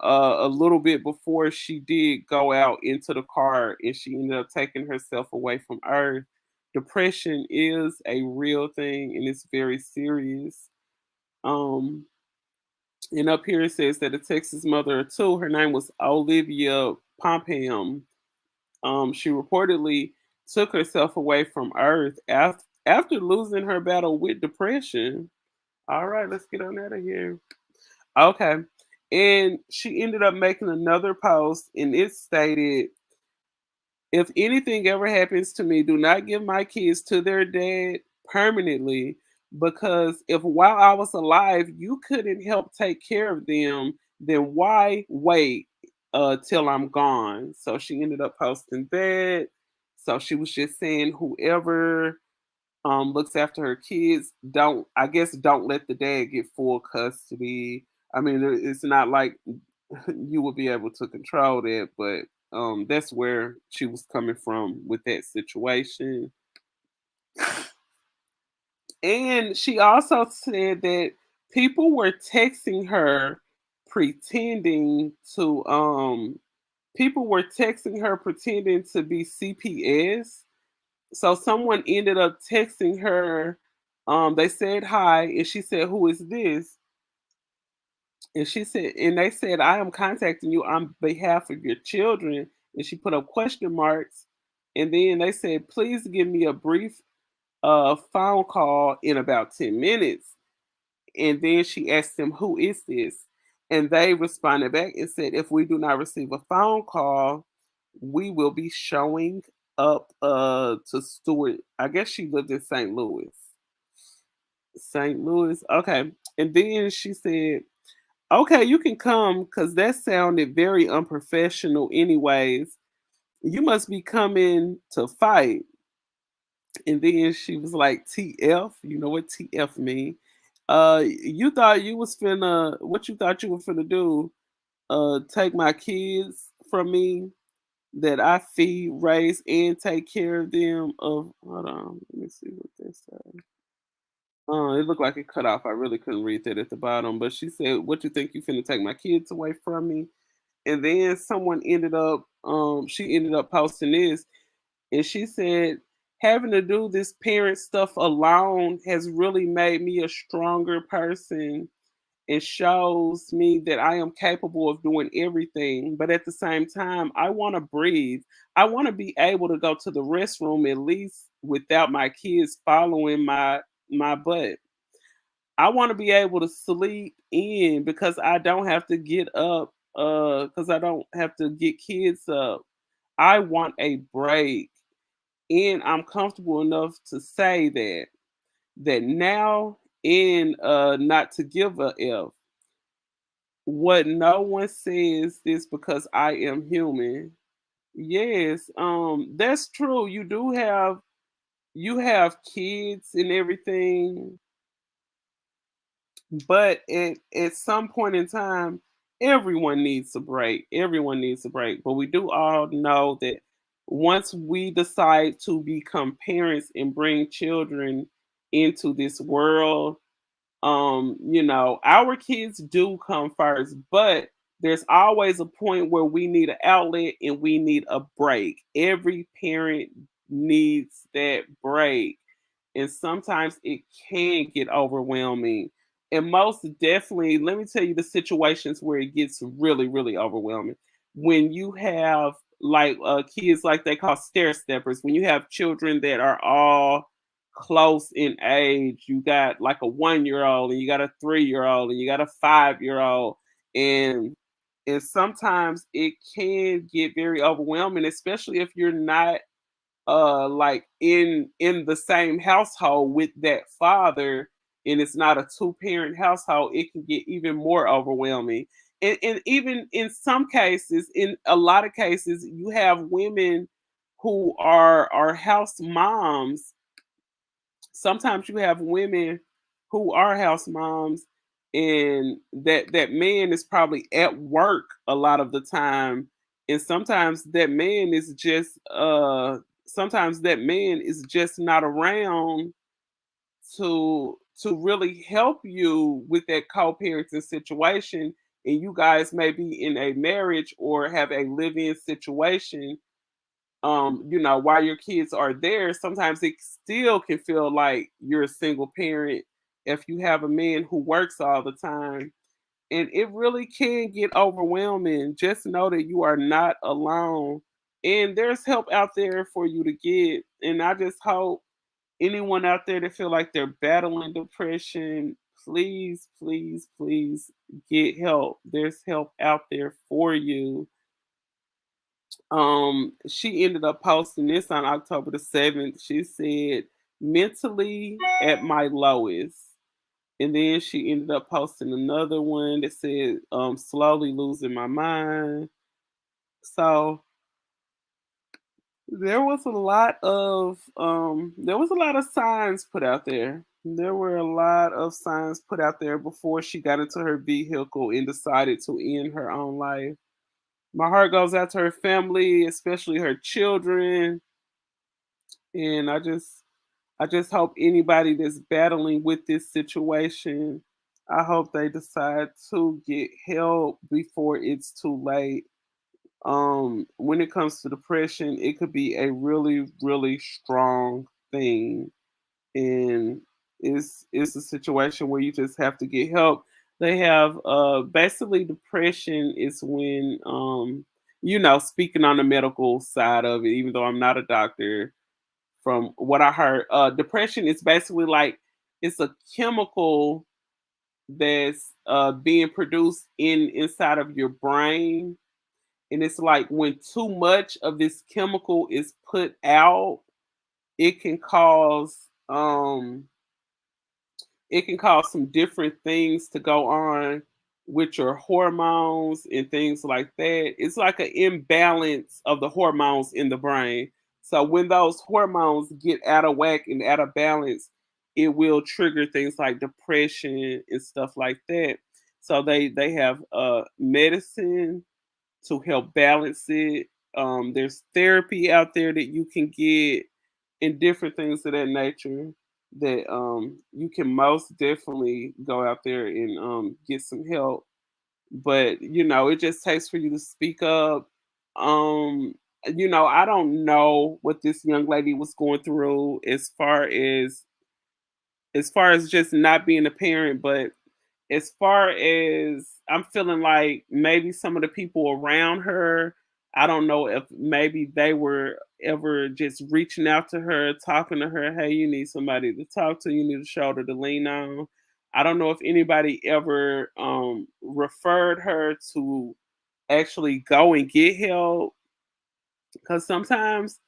a little bit before she did go out into the car and she ended up taking herself away from Earth. Depression is a real thing and it's very serious. Um, and up here it says that a Texas mother of two, her name was Olivia Popham. She reportedly took herself away from Earth after losing her battle with depression. All right, let's get on out of here. Okay. And she ended up making another post, and it stated, if anything ever happens to me, do not give my kids to their dad permanently, because if while I was alive you couldn't help take care of them, then why wait till I'm gone? So she ended up posting that. So she was just saying whoever looks after her kids, don't, I guess, don't let the dad get full custody. I mean, it's not like you will be able to control that, but that's where she was coming from with that situation. And she also said that people were texting her pretending to people were texting her pretending to be CPS. So someone ended up texting her. They said hi, and she said, "Who is this?" And she said, and they said, "I am contacting you on behalf of your children." And she put up question marks. And then they said, "Please give me a brief phone call in about 10 minutes." And then she asked them, "Who is this?" And they responded back and said, "If we do not receive a phone call, we will be showing up to Stewart." I guess she lived in St. Louis. St. Louis. Okay. And then she said, "Okay, you can come because that sounded very unprofessional, anyways. You must be coming to fight." And then she was like, "TF, you know what TF mean? You thought you was finna, what you thought you were finna do? Take my kids from me that I feed, raise, and take care of them of." Hold on, let me see what they say. It looked like it cut off. I really couldn't read that at the bottom. But she said, "What you think you finna take my kids away from me?" And then someone ended up, she ended up posting this, and she said, "Having to do this parent stuff alone has really made me a stronger person and shows me that I am capable of doing everything. But at the same time, I want to breathe. I want to be able to go to the restroom at least without my kids following my butt. I want to be able to sleep in because I don't have to get up because I don't have to get kids up. I want a break, and I'm comfortable enough to say that now, and not to give a F. What no one says this because I am human." Yes, that's true. You have kids and everything, but at some point in time, everyone needs a break. Everyone needs a break. But we do all know that once we decide to become parents and bring children into this world, our kids do come first, but there's always a point where we need an outlet and we need a break. Every parent needs that break, and sometimes it can get overwhelming. And most definitely, let me tell you the situations where it gets really, really overwhelming. When you have like kids, like they call stair steppers, when you have children that are all close in age. You got like a 1 year old, and you got a 3 year old, and you got a 5 year old, and sometimes it can get very overwhelming, especially if you're not like in the same household with that father, and it's not a two-parent household. It can get even more overwhelming. And even in some cases, in a lot of cases, you have women who are house moms. Sometimes you have women who are house moms, and that man is probably at work a lot of the time, and sometimes that man is just not around to really help you with that co-parenting situation, and you guys may be in a marriage or have a live-in situation. While your kids are there, sometimes it still can feel like you're a single parent if you have a man who works all the time. And it really can get overwhelming. Just know that you are not alone. And there's help out there for you to get. And I just hope anyone out there that feel like they're battling depression, please, please, please get help. There's help out there for you. She ended up posting this on October the 7th. She said, mentally at my lowest. And then she ended up posting another one that said, slowly losing my mind. So there was a lot of signs put out there. There were a lot of signs put out there before she got into her vehicle and decided to end her own life. My heart goes out to her family, especially her children, and I just hope anybody that's battling with this situation, I hope they decide to get help before it's too late. When it comes to depression, it could be a really, really strong thing, and it's a situation where you just have to get help. They have basically depression is when speaking on the medical side of it, even though I'm not a doctor, from what I heard, depression is basically like it's a chemical that's being produced inside of your brain, and it's like when too much of this chemical is put out, it can cause um it can cause some different things to go on with your hormones and things like that. It's like an imbalance of the hormones in the brain. So when those hormones get out of whack and out of balance, it will trigger things like depression and stuff like that. So they have medicine to help balance it. There's therapy out there that you can get and different things of that nature that you can most definitely go out there and get some help. But it just takes for you to speak up. Um, I don't know what this young lady was going through as far as just not being a parent, but as far as I'm feeling like maybe some of the people around her, I don't know if maybe they were ever just reaching out to her, talking to her, hey, you need somebody to talk to, you need a shoulder to lean on. I don't know if anybody ever referred her to actually go and get help, because sometimes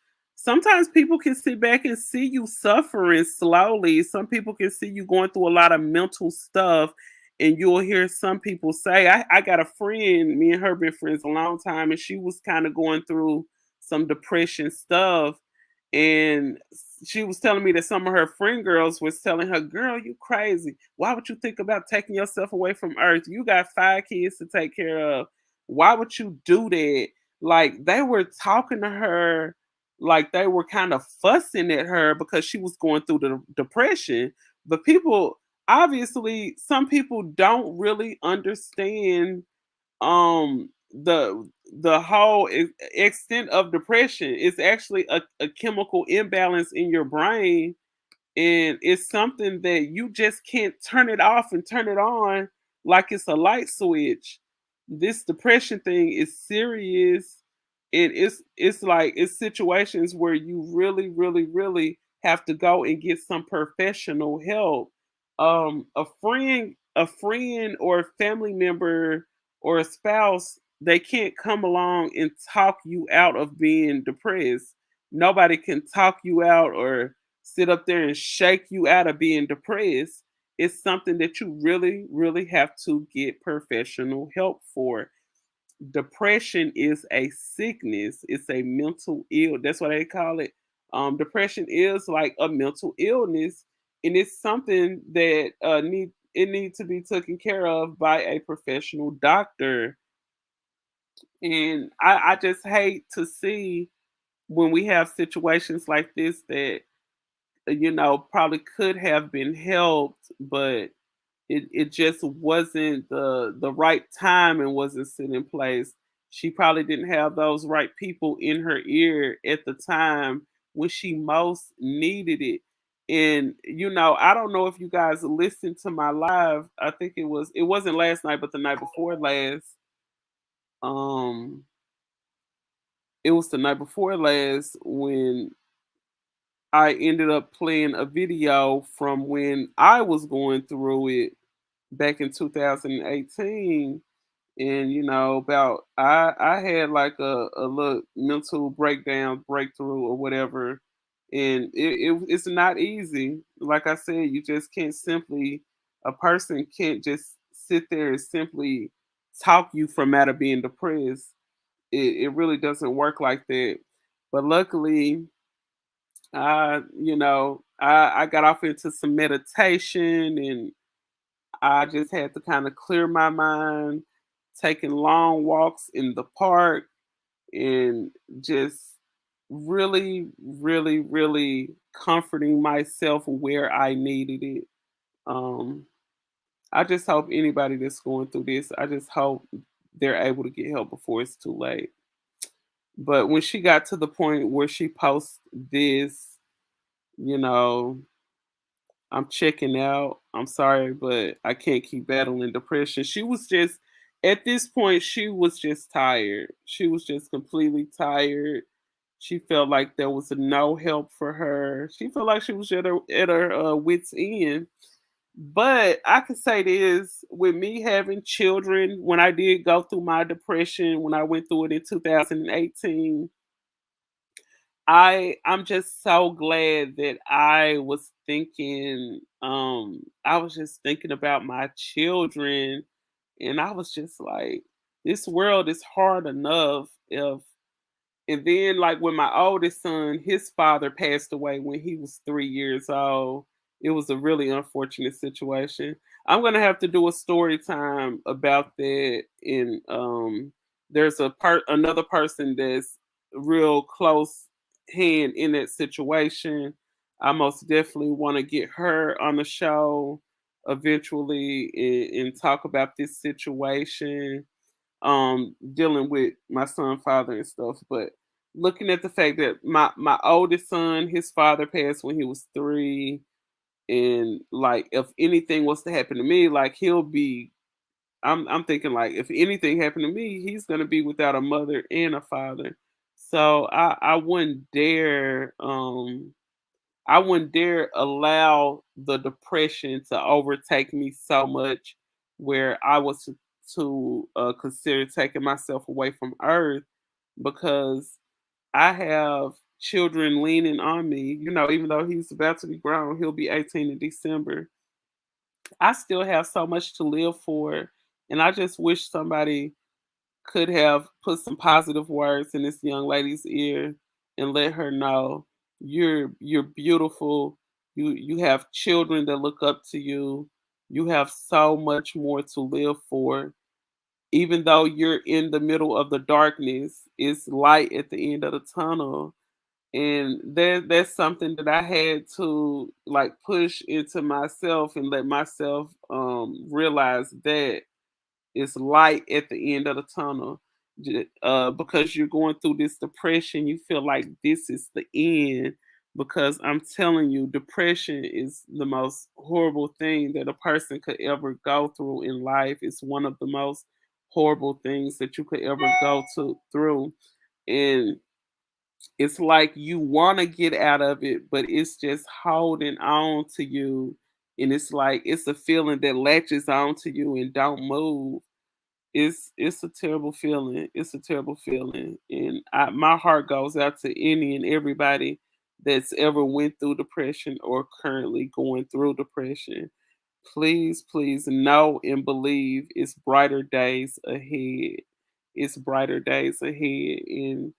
people can sit back and see you suffering slowly. Some people can see you going through a lot of mental stuff, and you'll hear some people say, I got a friend, me and her been friends a long time, and she was kind of going through some depression stuff. And she was telling me that some of her friend girls was telling her, girl, you crazy. Why would you think about taking yourself away from earth? You got 5 kids to take care of. Why would you do that? Like, they were talking to her like they were kind of fussing at her because she was going through the depression. But people, obviously, some people don't really understand the whole extent of depression. It's actually a chemical imbalance in your brain, and it's something that you just can't turn it off and turn it on like it's a light switch. This depression thing is serious, and it's like it's situations where you really, really, really have to go and get some professional help. A friend or a family member or a spouse, they can't come along and talk you out of being depressed. Nobody can talk you out or sit up there and shake you out of being depressed. It's something that you really, really have to get professional help for. Depression is a sickness. It's a mental ill. That's what they call it. Depression is like a mental illness, and it's something that needs to be taken care of by a professional doctor. And I just hate to see when we have situations like this that probably could have been helped, but it just wasn't the right time and wasn't set in place. She probably didn't have those right people in her ear at the time when she most needed it. And I don't know if you guys listened to my live. I think it wasn't last night, but the night before last. Um, it was the night before last when I ended up playing a video from when I was going through it back in 2018. And about I had like a little mental breakdown, breakthrough or whatever. And it's not easy. Like I said, you just can't simply a person can't just sit there and simply talk you from out of being depressed. It really doesn't work like that. But luckily, I got off into some meditation, and I just had to kind of clear my mind, taking long walks in the park, and just really, really, really comforting myself where I needed it. Um, I just hope anybody that's going through this, I just hope they're able to get help before it's too late. But when she got to the point where she posts this, you know, I'm checking out. I'm sorry, but I can't keep battling depression. She was just, at this point, she was just tired. She was just completely tired. She felt like there was no help for her. She felt like she was at her wits end. But I can say this, with me having children, when I did go through my depression, when I went through it in 2018, I'm just so glad that I was just thinking about my children, and I was just like, this world is hard enough if and then, like, with my oldest son, his father passed away when he was 3 years old. It was a really unfortunate situation. I'm gonna have to do a story time about that. And there's another person that's real close hand in that situation. I most definitely want to get her on the show eventually, and talk about this situation, dealing with my son father and stuff. But looking at the fact that my oldest son, his father passed when he was 3, and like if anything was to happen to me, like he'll be I'm thinking, like, if anything happened to me, he's gonna be without a mother and a father. So I wouldn't dare allow the depression to overtake me so much where I was to consider taking myself away from Earth, because I have children leaning on me. Even though he's about to be grown, he'll be 18 in December. I still have so much to live for. And I just wish somebody could have put some positive words in this young lady's ear and let her know you're beautiful. You have children that look up to you. You have so much more to live for. Even though you're in the middle of the darkness, it's light at the end of the tunnel. And that's something that I had to like push into myself and let myself realize that it's light at the end of the tunnel. Because you're going through this depression, you feel like this is the end. Because I'm telling you, depression is the most horrible thing that a person could ever go through in life. It's one of the most horrible things that you could ever go to through. And it's like you want to get out of it, but it's just holding on to you. And it's like it's a feeling that latches on to you and don't move. It's a terrible feeling. It's a terrible feeling, and my heart goes out to any and everybody that's ever went through depression or currently going through depression. Please, please know and believe it's brighter days ahead. It's brighter days ahead, and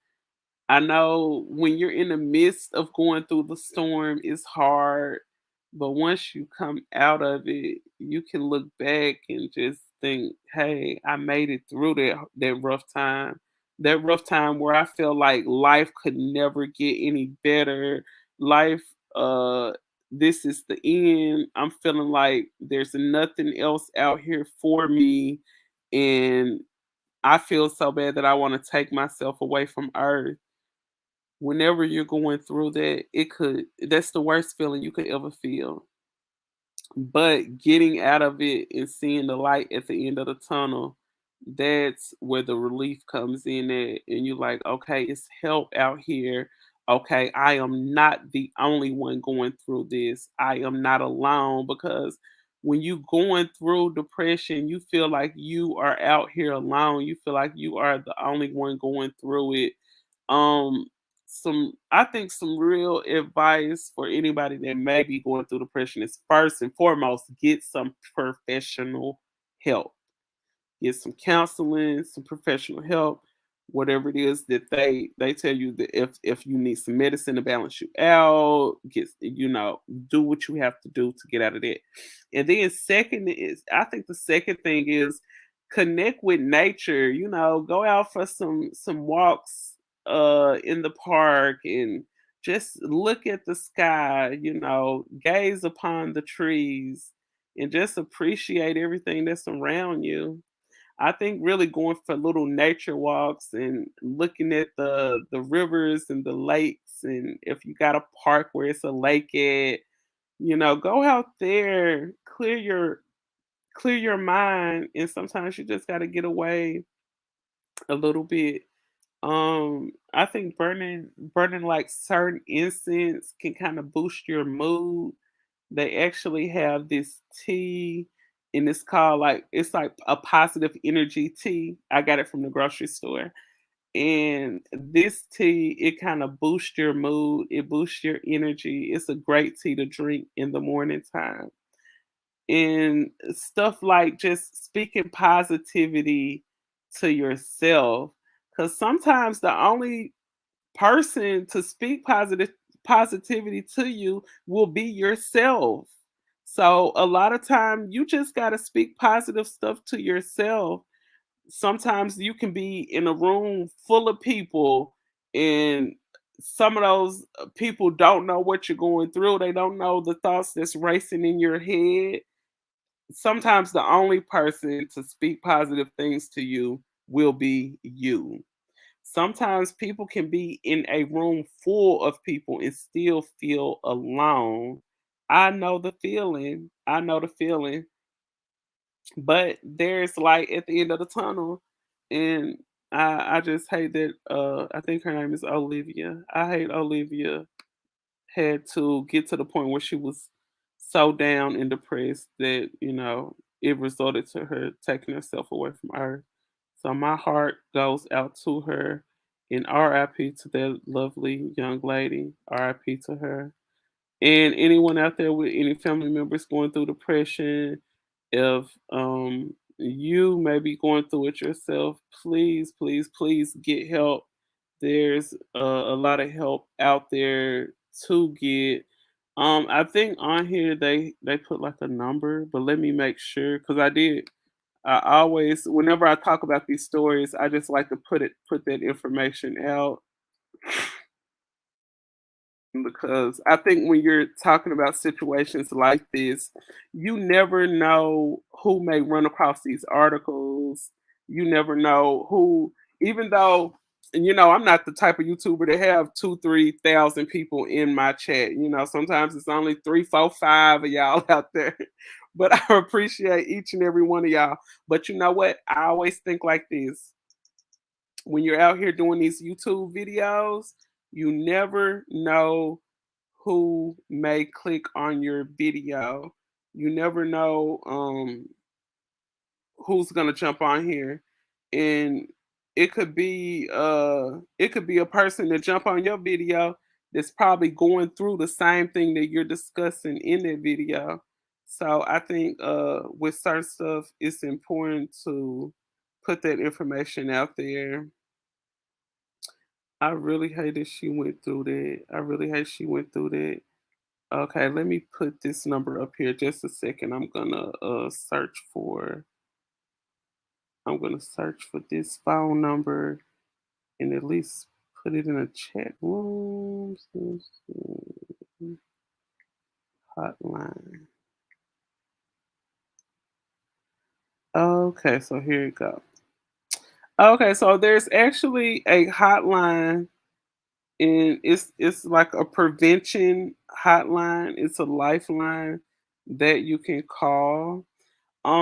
I know when you're in the midst of going through the storm, it's hard, but once you come out of it, you can look back and just think, "Hey, I made it through that rough time." That rough time where I felt like life could never get any better. Life, this is the end. I'm feeling like there's nothing else out here for me, and I feel so bad that I want to take myself away from Earth. Whenever you're going through that, that's the worst feeling you could ever feel. But getting out of it and seeing the light at the end of the tunnel, that's where the relief comes in at. And you're like, okay, it's help out here. okay, I am not the only one going through this. I am not alone, because when you going through depression, you feel like you are out here alone. You feel like you are the only one going through it. Um some I think some real advice for anybody that may be going through depression is, first and foremost, get some professional help. Get some counseling, some professional help, whatever it is that they tell you, that if you need some medicine to balance you out, get, do what you have to do to get out of that. And then second is, I think the second thing is, connect with nature. Go out for some walks in the park, and just look at the sky, gaze upon the trees, and just appreciate everything that's around you. I think really going for little nature walks and looking at the rivers and the lakes, and if you got a park where it's a lake at, go out there, clear your mind, and sometimes you just got to get away a little bit. I think burning like certain incense can kind of boost your mood. They actually have this tea, and it's like a positive energy tea. I got it from the grocery store. And this tea, it kind of boosts your mood, it boosts your energy. It's a great tea to drink in the morning time. And stuff like just speaking positivity to yourself. Cause sometimes the only person to speak positivity to you will be yourself. So a lot of time you just got to speak positive stuff to yourself. Sometimes you can be in a room full of people, and some of those people don't know what you're going through. They don't know the thoughts that's racing in your head. Sometimes the only person to speak positive things to you will be you. Sometimes people can be in a room full of people and still feel alone. I know the feeling. I know the feeling. But there's light at the end of the tunnel. And I just hate that, I think her name is Olivia. I hate Olivia had to get to the point where she was so down and depressed that, it resulted to her taking herself away from Earth. So my heart goes out to her, and RIP to that lovely young lady. RIP to her. And anyone out there with any family members going through depression, if you may be going through it yourself, please, please, please get help. There's a lot of help out there to get. I think on here they put like a number, but let me make sure, because I did. I always, whenever I talk about these stories, I just like to put that information out, because I think when you're talking about situations like this, you never know who may run across these articles. You never know who, even though, I'm not the type of YouTuber to have 2, 3 thousand people in my chat. Sometimes it's only three, four, five of y'all out there. But I appreciate each and every one of y'all. But you know what? I always think like this: when you're out here doing these YouTube videos, you never know who may click on your video. You never know who's gonna jump on here. And it could be a person that jump on your video that's probably going through the same thing that you're discussing in that video. So I think with certain stuff it's important to put that information out there. I really hate that she went through that. I really hate she went through that. Okay, let me put this number up here just a second. I'm gonna search for this phone number, and at least put it in a chat room. Hotline. Okay, so here you go. Okay, so there's actually a hotline, and it's like a prevention hotline. It's a lifeline that you can call.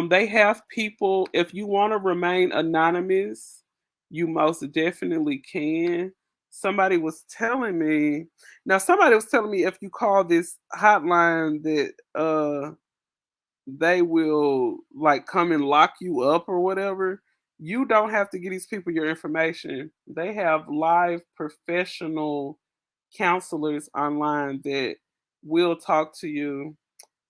They have people, if you want to remain anonymous, you most definitely can. somebody was telling me now somebody was telling me if you call this hotline that they will like come and lock you up or whatever. You don't have to give these people your information. They have live professional counselors online that will talk to you.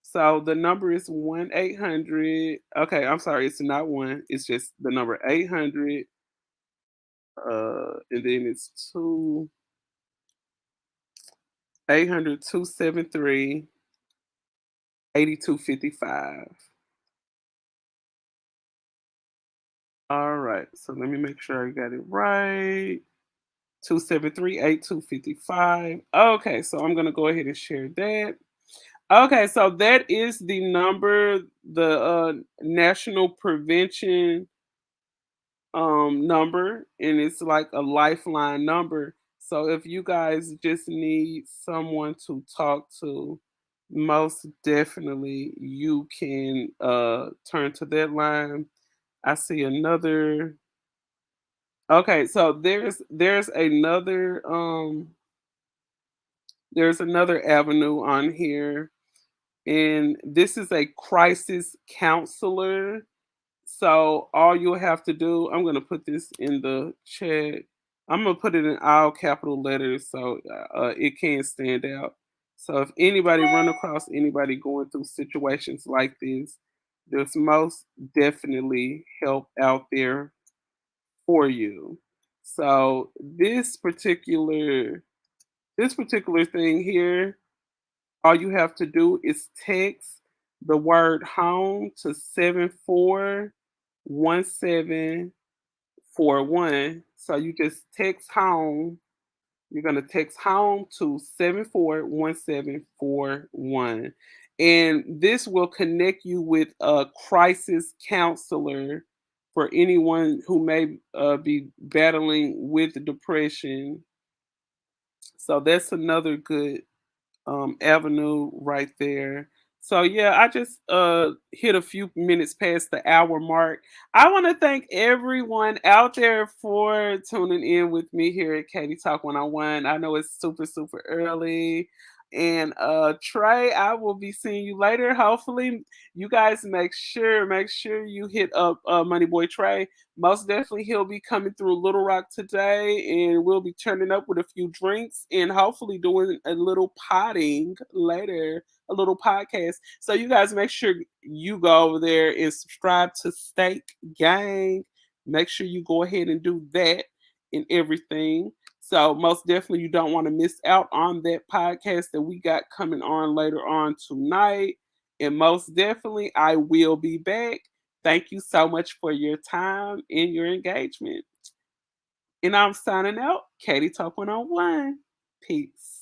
So the number is 1-800. Okay, I'm sorry, it's not one. It's just the number 800 and then it's 2-800-273-8255. All right, so let me make sure I got it right. 273-8255. Okay, so I'm gonna go ahead and share that. Okay, so that is the number, the national prevention number, and it's like a lifeline number. So if you guys just need someone to talk to, most definitely you can turn to that line. I see another. Okay, so there's another avenue on here, and this is a crisis counselor. So all you'll have to do, I'm gonna put this in the chat. I'm gonna put it in all capital letters so it can stand out. So if anybody run across anybody going through situations like this, there's most definitely help out there for you. So this particular thing here, all you have to do is text the word home to 741741. So you just text home. You're going to text home to 741741. And this will connect you with a crisis counselor for anyone who may be battling with depression. So that's another good avenue right there. So yeah, I just hit a few minutes past the hour mark. I want to thank everyone out there for tuning in with me here at Katie Talk 101. I know it's super super early. And Trey, I will be seeing you later. Hopefully, you guys make sure you hit up Money Boy Trey. Most definitely, he'll be coming through Little Rock today, and we'll be turning up with a few drinks and hopefully doing a little potting later, a little podcast. So, you guys make sure you go over there and subscribe to Steak Gang. Make sure you go ahead and do that and everything. So, most definitely, you don't want to miss out on that podcast that we got coming on later on tonight. And most definitely, I will be back. Thank you so much for your time and your engagement. And I'm signing out. Katie Talk 101. Peace.